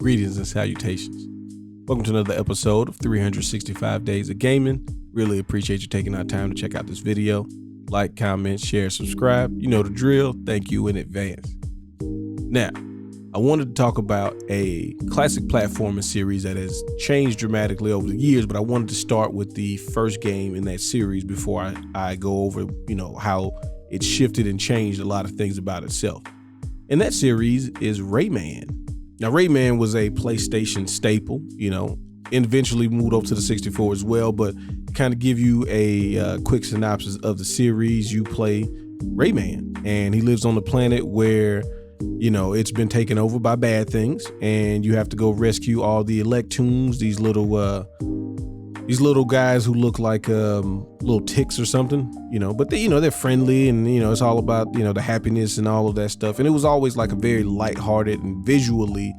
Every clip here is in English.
Greetings and salutations. Welcome to another episode of 365 Days of Gaming. Really appreciate you taking our time to check out this video. Like, comment, share, subscribe. You know the drill. Thank you in advance. Now, I wanted to talk about a classic platforming series that has changed dramatically over the years, but I wanted to start with the first game in that series before I go over, how it shifted and changed a lot of things about itself. And that series is Rayman. Now, Rayman was a PlayStation staple, and eventually moved over to the 64 as well, but kind of give you a quick synopsis of the series. You play Rayman, and he lives on a planet where, it's been taken over by bad things, and you have to go rescue all the Electoons, these little guys who look like little ticks or something, but they're friendly, and it's all about the happiness and all of that stuff. And it was always like a very lighthearted, and visually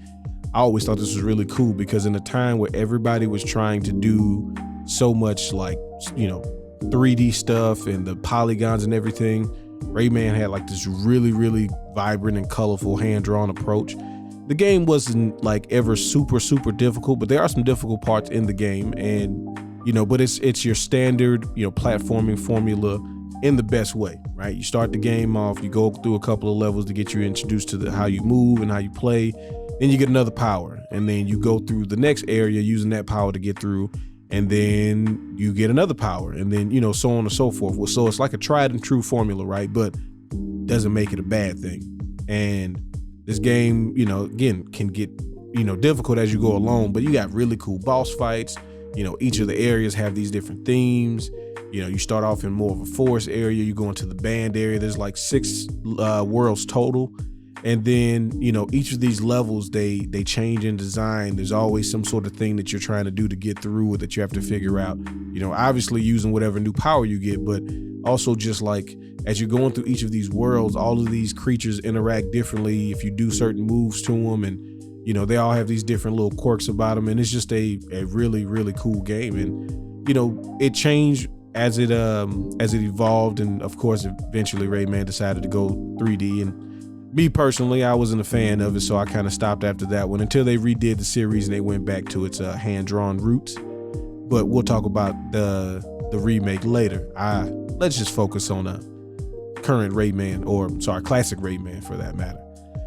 I always thought this was really cool, because in a time where everybody was trying to do so much 3D stuff and the polygons and everything, Rayman had like this really, really vibrant and colorful hand-drawn approach. The game wasn't like ever super difficult, but there are some difficult parts in the game, and but it's your standard platforming formula in the best way, right? You start the game off, you go through a couple of levels to get you introduced to how you move and how you play, then you get another power, and then you go through the next area using that power to get through, and then you get another power, and then so on and so forth. Well, so it's like a tried and true formula, right? But doesn't make it a bad thing. And this game, again, can get, difficult as you go along, but you got really cool boss fights. Each of the areas have these different themes. You start off in more of a forest area, you go into the band area. There's like 6 worlds total. And then, each of these levels, they change in design. There's always some sort of thing that you're trying to do to get through it that you have to figure out, obviously using whatever new power you get, but also just like as you're going through each of these worlds, all of these creatures interact differently if you do certain moves to them. And, they all have these different little quirks about them. And it's just a really, really cool game. And, it changed as it evolved. And of course, eventually Rayman decided to go 3D, and me personally, I wasn't a fan of it, so I kind of stopped after that one until they redid the series and they went back to its hand-drawn roots. But we'll talk about the remake later. Let's just focus on current Rayman, classic Rayman for that matter.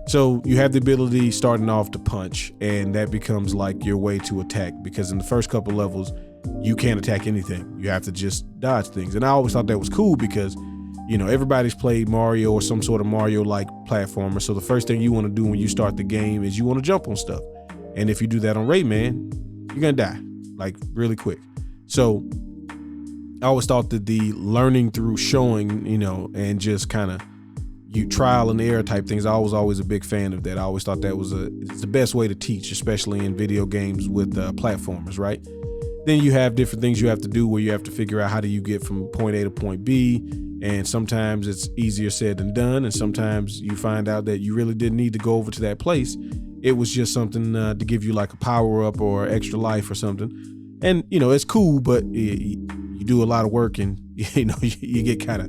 So you have the ability starting off to punch, and that becomes like your way to attack, because in the first couple levels, you can't attack anything. You have to just dodge things. And I always thought that was cool because everybody's played Mario or some sort of Mario-like platformer. So the first thing you want to do when you start the game is you want to jump on stuff. And if you do that on Rayman, you're going to die, like really quick. So I always thought that the learning through showing, and just kind of you trial and error type things, I was always a big fan of that. I always thought that was it's the best way to teach, especially in video games with platformers, right? Then you have different things you have to do where you have to figure out how do you get from point A to point B. And sometimes it's easier said than done. And sometimes you find out that you really didn't need to go over to that place. It was just something to give you like a power up or extra life or something. And, it's cool, but you do a lot of work, and, you get kind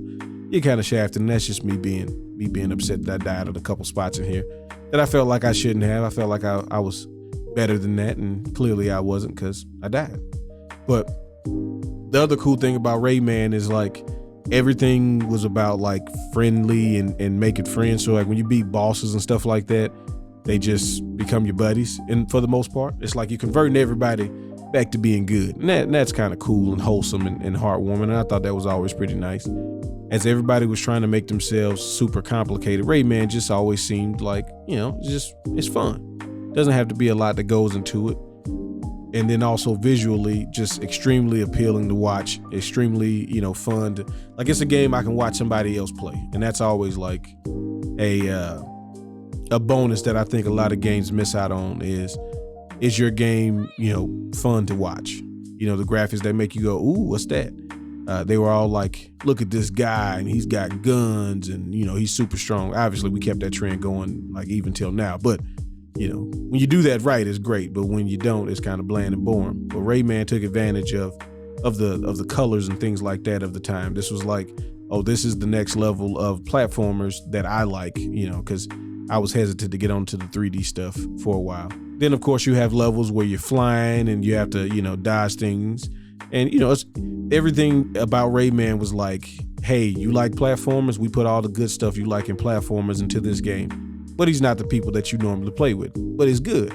of shafted. And that's just me being upset that I died at a couple spots in here that I felt like I shouldn't have. I felt like I was better than that. And clearly I wasn't, because I died. But the other cool thing about Rayman is like, everything was about like friendly and making friends. So like when you beat bosses and stuff like that, they just become your buddies. And for the most part, it's like you're converting everybody back to being good. And that's kind of cool and wholesome and heartwarming. And I thought that was always pretty nice. As everybody was trying to make themselves super complicated, Rayman just always seemed like, it's fun. Doesn't have to be a lot that goes into it. And then also visually just extremely appealing to watch, extremely, fun to, like, it's a game I can watch somebody else play. And that's always like a bonus that I think a lot of games miss out on is your game, fun to watch. The graphics that make you go, ooh, what's that? They were all like, look at this guy and he's got guns and, he's super strong. Obviously we kept that trend going like even till now, but when you do that right, it's great, but when you don't, it's kind of bland and boring. But Rayman took advantage of the colors and things like that of the time. This was like, oh, this is the next level of platformers that I like, because I was hesitant to get onto the 3D stuff for a while. Then of course you have levels where you're flying and you have to, dodge things. And it's everything about Rayman was like, hey, you like platformers? We put all the good stuff you like in platformers into this game. But he's not the people that you normally play with. But it's good.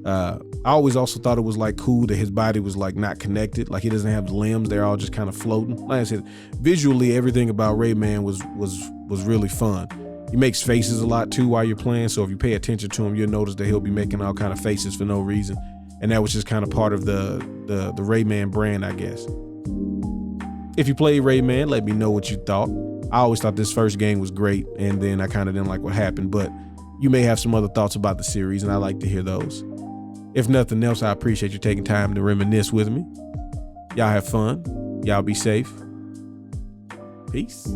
I always also thought it was like cool that his body was like not connected. Like he doesn't have the limbs. They're all just kind of floating. Like I said, visually everything about Rayman was really fun. He makes faces a lot too while you're playing. So if you pay attention to him, you'll notice that he'll be making all kind of faces for no reason. And that was just kind of part of the Rayman brand, I guess. If you played Rayman, let me know what you thought. I always thought this first game was great, and then I kind of didn't like what happened, but you may have some other thoughts about the series, and I like to hear those. If nothing else, I appreciate you taking time to reminisce with me. Y'all have fun. Y'all be safe. Peace.